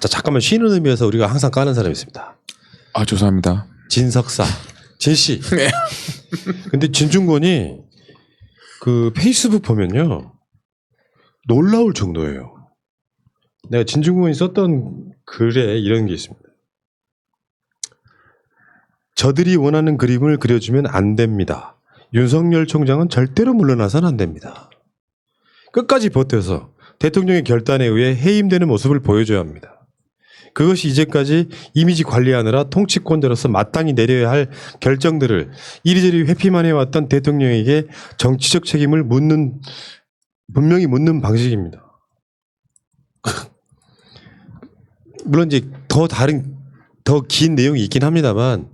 자, 잠깐만 쉬는 의미에서 우리가 항상 까는 사람이 있습니다. 아, 죄송합니다. 진석사. 진씨. 네. 근데 진중권이 그 페이스북 보면요. 놀라울 정도예요. 내가 진중권이 썼던 글에 이런 게 있습니다. 저들이 원하는 그림을 그려주면 안 됩니다. 윤석열 총장은 절대로 물러나서는 안 됩니다. 끝까지 버텨서 대통령의 결단에 의해 해임되는 모습을 보여줘야 합니다. 그것이 이제까지 이미지 관리하느라 통치권자로서 마땅히 내려야 할 결정들을 이리저리 회피만 해왔던 대통령에게 정치적 책임을 분명히 묻는 방식입니다. 물론 이제 더 긴 내용이 있긴 합니다만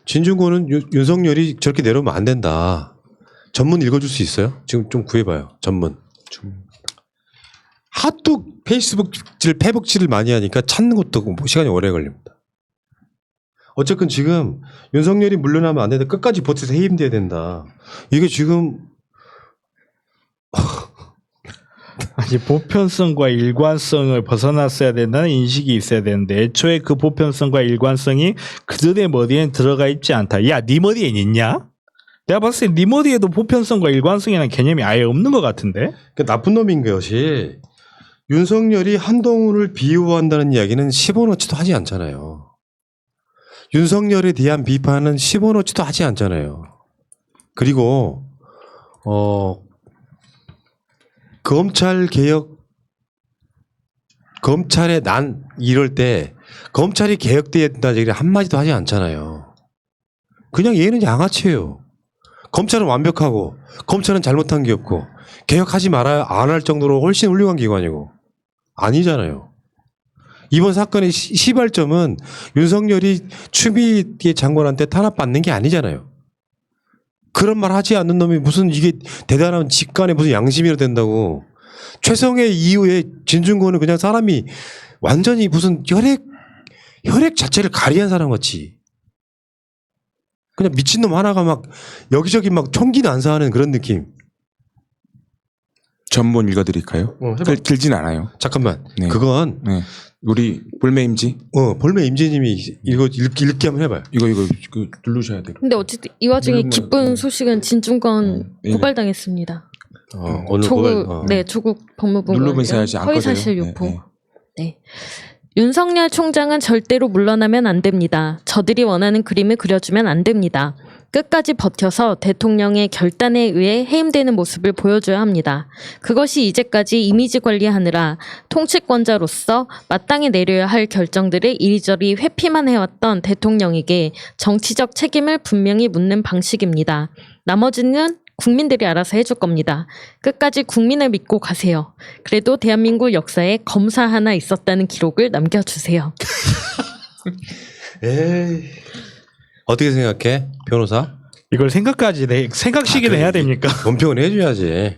진중권은 윤석열이 저렇게 내려오면 안 된다. 전문 읽어줄 수 있어요? 지금 좀 구해봐요. 전문. 하도 페북질을 많이 하니까 찾는 것도 시간이 오래 걸립니다. 어쨌든 지금 윤석열이 물러나면 안 된다. 끝까지 버텨서 해임돼야 된다. 이게 지금 아니 보편성과 일관성을 벗어났어야 된다는 인식이 있어야 되는데 애초에 그 보편성과 일관성이 그들의 머리에 들어가 있지 않다. 야, 네 머리에 있냐? 내가 봤을 때 네 머리에도 보편성과 일관성이라는 개념이 아예 없는 것 같은데? 그 나쁜 놈인 것이 윤석열이 한동훈을 비호한다는 이야기는 10원어치도 하지 않잖아요. 윤석열에 대한 비판은 10원어치도 하지 않잖아요. 그리고 검찰의 난 이럴 때 검찰이 개혁돼야 된다는 얘기를 한마디도 하지 않잖아요. 그냥 얘는 양아치예요. 검찰은 완벽하고 검찰은 잘못한 게 없고 개혁하지 말아야 안 할 정도로 훨씬 훌륭한 기관이고 아니잖아요. 이번 사건의 시발점은 윤석열이 추미애 장관한테 탄압받는 게 아니잖아요. 그런 말 하지 않는 놈이 무슨 이게 대단한 직관에 무슨 양심이라 된다고. 최성애 이후에 진중권은 그냥 사람이 완전히 무슨 혈액 자체를 가리한 사람 같이 그냥 미친놈 하나가 막 여기저기 막 총기 난사하는 그런 느낌. 전문 읽어드릴까요? 길진 않아요. 잠깐만. 네. 그건 네. 우리 볼메임지. 볼메 임재님이 읽기 한번 해봐요. 이거 누르셔야 돼요. 근데 어쨌든 이 와중에 기쁜 소식은 진중권 네. 고발당했습니다. 오늘 조국 법무부 누르면서 해야지 안 허위사실 꺼져요. 유포. 네. 윤석열 총장은 절대로 물러나면 안 됩니다. 저들이 원하는 그림을 그려주면 안 됩니다. 끝까지 버텨서 대통령의 결단에 의해 해임되는 모습을 보여줘야 합니다. 그것이 이제까지 이미지 관리하느라 통치권자로서 마땅히 내려야 할 결정들을 이리저리 회피만 해왔던 대통령에게 정치적 책임을 분명히 묻는 방식입니다. 나머지는 국민들이 알아서 해줄 겁니다. 끝까지 국민을 믿고 가세요. 그래도 대한민국 역사에 검사 하나 있었다는 기록을 남겨주세요. 에이. 어떻게 생각해? 변호사? 이걸 생각시기를 해야 됩니까? 논평은 해줘야지.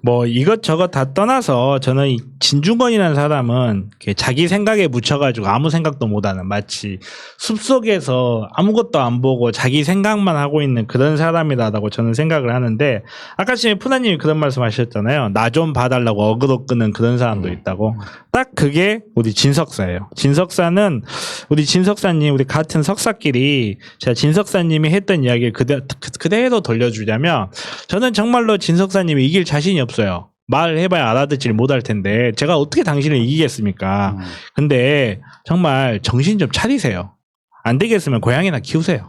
뭐 이것저것 다 떠나서 저는 이 진중권이라는 사람은 자기 생각에 묻혀가지고 아무 생각도 못하는 마치 숲속에서 아무것도 안 보고 자기 생각만 하고 있는 그런 사람이라고 저는 생각을 하는데 아까 전에 푸나님이 그런 말씀하셨잖아요. 나 좀 봐달라고 어그로 끄는 그런 사람도 있다고. 딱 그게 우리 진석사예요. 진석사는 우리 진석사님 우리 같은 석사끼리 제가 진석사님이 했던 이야기를 그대로 돌려주자면 저는 정말로 진석사님이 이길 자신이 없어요. 말해봐야 알아듣지를 못할 텐데 제가 어떻게 당신을 이기겠습니까? 근데 정말 정신 좀 차리세요. 안 되겠으면 고양이나 키우세요.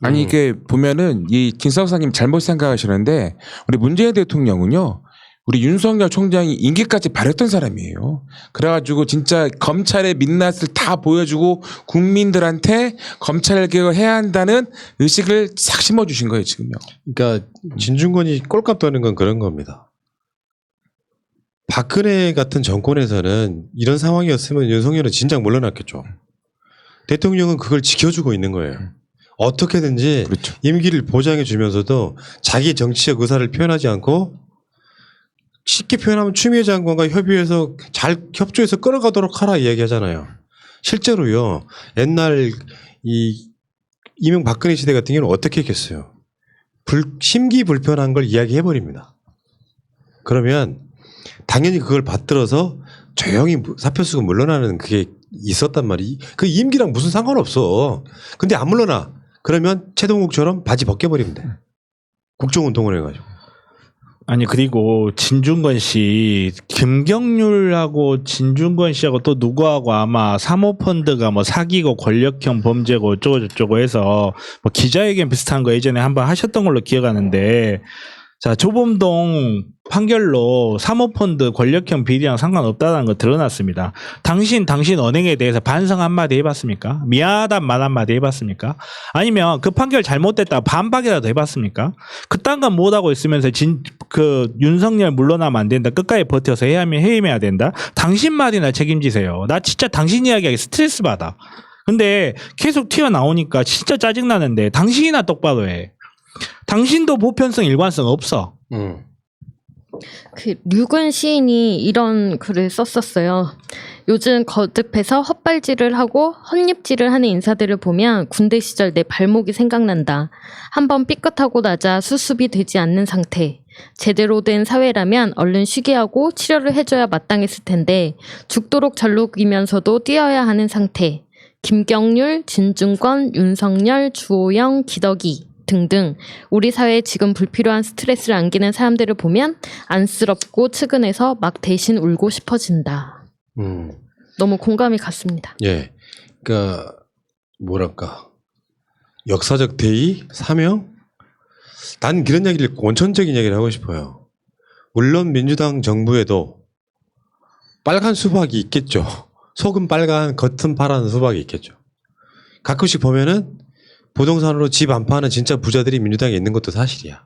아니 이게 보면은 이 김석사님 잘못 생각하시는데 우리 문재인 대통령은요. 우리 윤석열 총장이 임기까지 바랬던 사람이에요. 그래가지고 진짜 검찰의 민낯을 다 보여주고 국민들한테 검찰 개혁을 해야 한다는 의식을 싹 심어주신 거예요 지금요. 그러니까 진중권이 꼴값 떠는 건 그런 겁니다. 박근혜 같은 정권에서는 이런 상황이었으면 윤석열은 진작 물러났겠죠. 대통령은 그걸 지켜주고 있는 거예요. 어떻게든지 그렇죠. 임기를 보장해 주면서도 자기 정치적 의사를 표현하지 않고 쉽게 표현하면 추미애 장관과 협의해서 잘 협조해서 끌어가도록 하라 이야기하잖아요. 실제로요. 옛날 이 이명박근혜 시대 같은 경우는 어떻게 했겠어요. 심기불편한 걸 이야기해버립니다. 그러면 당연히 그걸 받들어서 조용히 사표 쓰고 물러나는 그게 있었단 말이. 그 임기랑 무슨 상관없어. 근데 안 물러나. 그러면 최동욱처럼 바지 벗겨버리면 돼. 국정운동을 해가지고. 아니 그리고 진중권 씨, 김경률하고 진중권 씨하고 또 누구하고 아마 사모펀드가 뭐 사기고 권력형 범죄고 어쩌고 저쩌고 해서 뭐 기자회견 비슷한 거 예전에 한번 하셨던 걸로 기억하는데, 자 조범동 판결로 사모펀드 권력형 비리랑 상관없다는 거 드러났습니다. 당신 언행에 대해서 반성 한마디 해봤습니까? 미안하단 말 한마디 해봤습니까? 아니면 그 판결 잘못됐다 반박이라도 해봤습니까? 그딴 건 못하고 있으면서 윤석열 물러나면 안 된다, 끝까지 버텨서 해임해야 된다, 당신 말이나 책임지세요. 나 진짜 당신 이야기하기 스트레스 받아. 근데 계속 튀어나오니까 진짜 짜증나는데 당신이나 똑바로 해. 당신도 보편성 일관성 없어. 그 류근 시인이 이런 글을 썼었어요. 요즘 거듭해서 헛발질을 하고 헛입질을 하는 인사들을 보면 군대 시절 내 발목이 생각난다. 한번 삐끗하고 나자 수습이 되지 않는 상태. 제대로 된 사회라면 얼른 쉬게 하고 치료를 해줘야 마땅했을 텐데 죽도록 절룩이면서도 뛰어야 하는 상태. 김경률, 진중권, 윤석열, 주호영, 기덕이 등등 우리 사회에 지금 불필요한 스트레스를 안기는 사람들을 보면 안쓰럽고 측은해서 막 대신 울고 싶어진다. 너무 공감이 갔습니다. 예. 그러니까 뭐랄까, 역사적 대의, 사명. 난 그런 얘기를, 원천적인 얘기를 하고 싶어요. 물론 민주당 정부에도 빨간 수박이 있겠죠. 속은 빨간 겉은 파란 수박이 있겠죠. 가끔씩 보면은 부동산으로 집 안 파는 진짜 부자들이 민주당에 있는 것도 사실이야.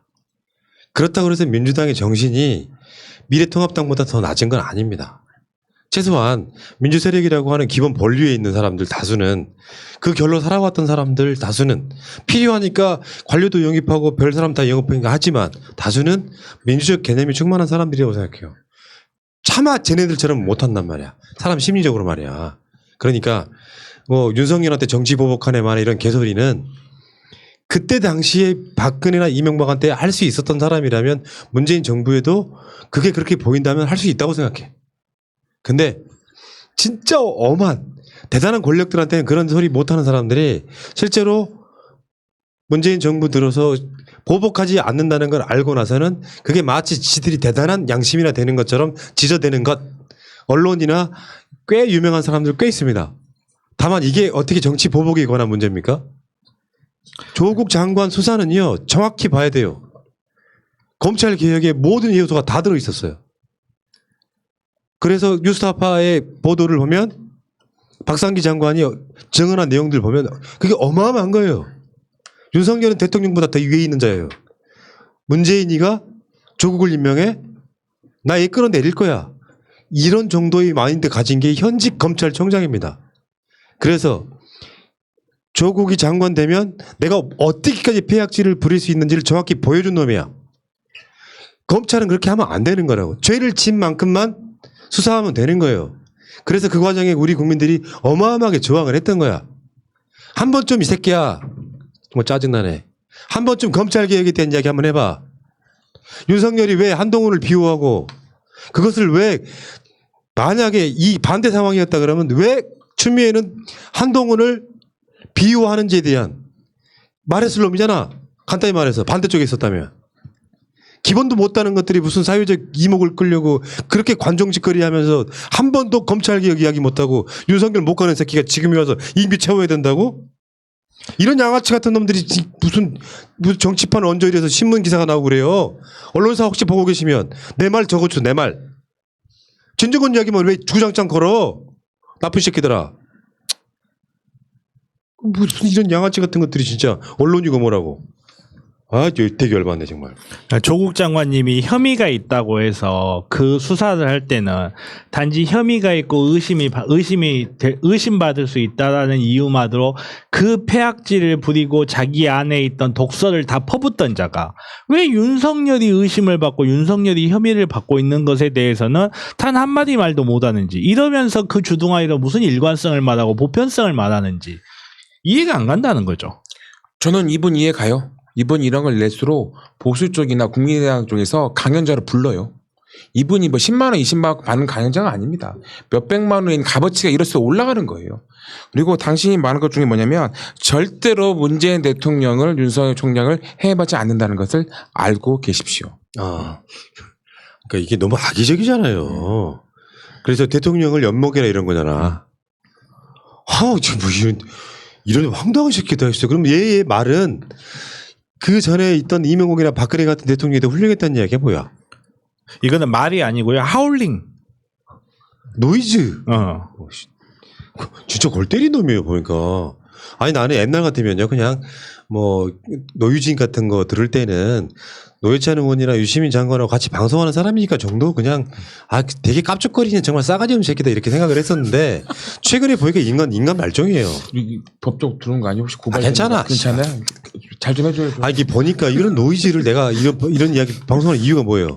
그렇다고 해서 민주당의 정신이 미래통합당보다 더 낮은 건 아닙니다. 최소한 민주세력이라고 하는 기본 본류에 있는 사람들 다수는, 그 결로 살아왔던 사람들 다수는 필요하니까 관료도 영입하고 별 사람 다 영입하니까 하지만 다수는 민주적 개념이 충만한 사람들이라고 생각해요. 차마 쟤네들처럼 못한단 말이야. 사람 심리적으로 말이야. 그러니까 뭐 윤석열한테 정치 보복하네 마네 이런 개소리는 그때 당시에 박근혜나 이명박한테 할 수 있었던 사람이라면 문재인 정부에도 그게 그렇게 보인다면 할 수 있다고 생각해. 근데 진짜 엄한 대단한 권력들한테는 그런 소리 못하는 사람들이 실제로 문재인 정부 들어서 보복하지 않는다는 걸 알고 나서는 그게 마치 지들이 대단한 양심이나 되는 것처럼 지저대는 것. 언론이나 꽤 유명한 사람들 꽤 있습니다. 다만 이게 어떻게 정치 보복에 관한 문제입니까? 조국 장관 수사는요, 정확히 봐야 돼요. 검찰 개혁의 모든 요소가 다 들어 있었어요. 그래서 뉴스타파의 보도를 보면 박상기 장관이 증언한 내용들 보면 그게 어마어마한 거예요. 윤석열은 대통령보다 더 위에 있는 자예요. 문재인이가 조국을 임명해 나 얘 끌어내릴 거야. 이런 정도의 마인드 가진 게 현직 검찰총장입니다. 그래서 조국이 장관 되면 내가 어떻게까지 폐악질을 부릴 수 있는지를 정확히 보여준 놈이야. 검찰은 그렇게 하면 안 되는 거라고. 죄를 진 만큼만 수사하면 되는 거예요. 그래서 그 과정에 우리 국민들이 어마어마하게 저항을 했던 거야. 한 번쯤 이 새끼야, 정말 짜증나네, 한 번쯤 검찰개혁에 대한 이야기 한번 해봐. 윤석열이 왜 한동훈을 비호하고, 그것을 왜 만약에 이 반대 상황이었다 그러면 왜 추미애는 한동훈을 비호하는지에 대한 말했을 놈이잖아. 간단히 말해서 반대쪽에 있었다면. 기본도 못다는 것들이 무슨 사회적 이목을 끌려고 그렇게 관종짓거리 하면서 한 번도 검찰개혁 이야기 못하고 윤석열 못 가는 새끼가 지금에 와서 임기 채워야 된다고? 이런 양아치 같은 놈들이 무슨 정치판 언저리에서 신문 기사가 나오고 그래요. 언론사 혹시 보고 계시면 내 말 적어줘, 내 말. 진중권 이야기만 왜 주장창 걸어? 나쁜 새끼들아. 무슨 이런 양아치 같은 것들이 진짜 언론이고 뭐라고. 아, 되게 열받네 정말. 조국 장관님이 혐의가 있다고 해서 그 수사를 할 때는 단지 혐의가 있고 의심받을 수 있다라는 이유만으로 그 폐악질을 부리고 자기 안에 있던 독서를 다 퍼붓던 자가 왜 윤석열이 의심을 받고 윤석열이 혐의를 받고 있는 것에 대해서는 단 한마디 말도 못하는지, 이러면서 그 주둥아리로 무슨 일관성을 말하고 보편성을 말하는지 이해가 안 간다는 거죠. 저는 이분 이해 가요. 이번 이런 걸 낼수록 보수 쪽이나 국민의당 쪽에서 강연자를 불러요. 이분이 뭐 10만 원, 20만 원 받는 가정자가 아닙니다. 몇백만 원인 값어치가 이럴수록 올라가는 거예요. 그리고 당신이 말하는 것 중에 뭐냐면 절대로 문재인 대통령을 윤석열 총장을 해외받지 않는다는 것을 알고 계십시오. 아, 그러니까 이게 너무 악의적이잖아요. 그래서 대통령을 엿먹여라 이런 거잖아. 지금 뭐 이런 황당한 새끼다 했어. 그럼 얘의 말은 그 전에 있던 이명국이나 박근혜 같은 대통령이 더 훌륭했다는 이야기야 뭐야? 이거는 말이 아니고요. 하울링. 노이즈. 어. 진짜 골 때린 놈이에요 보니까. 아니 나는 옛날 같으면요 그냥 뭐 노유진 같은 거 들을 때는 노회찬 의원이나 유시민 장관하고 같이 방송하는 사람이니까 정도 그냥 되게 깝죽거리는 정말 싸가지 없는 새끼다 이렇게 생각을 했었는데 최근에 보니까 인간 말종이에요. 법적 들어온 거 아니야? 혹시 고발? 괜찮아. 괜찮아. 잘 좀 해줘요. 이게 보니까 이런 노이즈를 내가 이런 이야기 방송하는 이유가 뭐예요?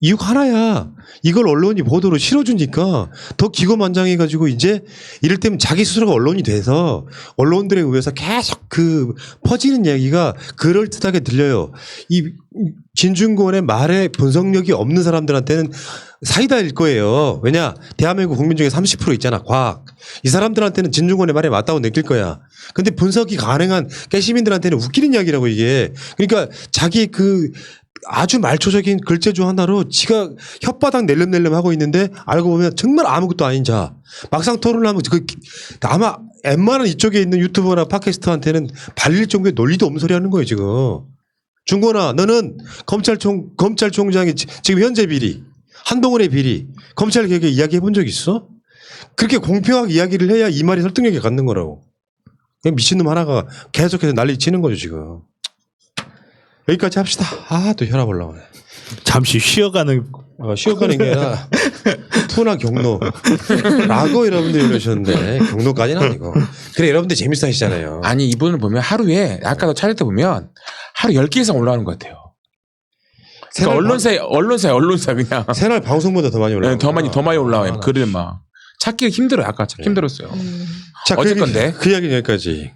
이유가 하나야. 이걸 언론이 보도로 실어주니까 더 기고만장해가지고 이제 이를테면 자기 스스로가 언론이 돼서 언론들에 의해서 계속 그 퍼지는 이야기가 그럴듯하게 들려요. 이 진중권의 말에 분석력이 없는 사람들한테는 사이다일 거예요. 왜냐? 대한민국 국민 중에 30% 있잖아. 과학. 이 사람들한테는 진중권의 말에 맞다고 느낄 거야. 근데 분석이 가능한 깨시민들한테는 웃기는 이야기라고 이게. 그러니까 자기 그 아주 말초적인 글재주 하나로 지가 혓바닥 낼름낼름 하고 있는데 알고 보면 정말 아무것도 아닌 자. 막상 토론을 하면 아마 웬만한 이쪽에 있는 유튜버나 팟캐스트한테는 발릴 정도의 논리도 없는 소리 하는 거예요 지금. 중권아 너는 검찰총장이 지금 현재 비리 한동훈의 비리 검찰개혁에 이야기해 본 적 있어? 그렇게 공평하게 이야기를 해야 이 말이 설득력이 갖는 거라고. 그냥 미친놈 하나가 계속해서 난리 치는 거죠 지금. 여기까지 합시다. 또 혈압 올라오네. 잠시 쉬어가는 쉬어가는 게 아니라 투나 경로 라고 여러분들 이러셨는데 경로까지는 아니고. 그래 여러분들 재밌어 하시잖아요. 아니 이분을 보면 하루에 아까도 촬영 때 보면 하루 10개 이상 올라오는 것 같아요. 그러니까 언론사 그냥 새날 방송보다 더 많이 올라와요. 더 많이 올라와요. 글을 막 찾기 힘들어요. 아까 찾기 힘들었어요. 자, 어쨌건데 그 이야기는 여기까지.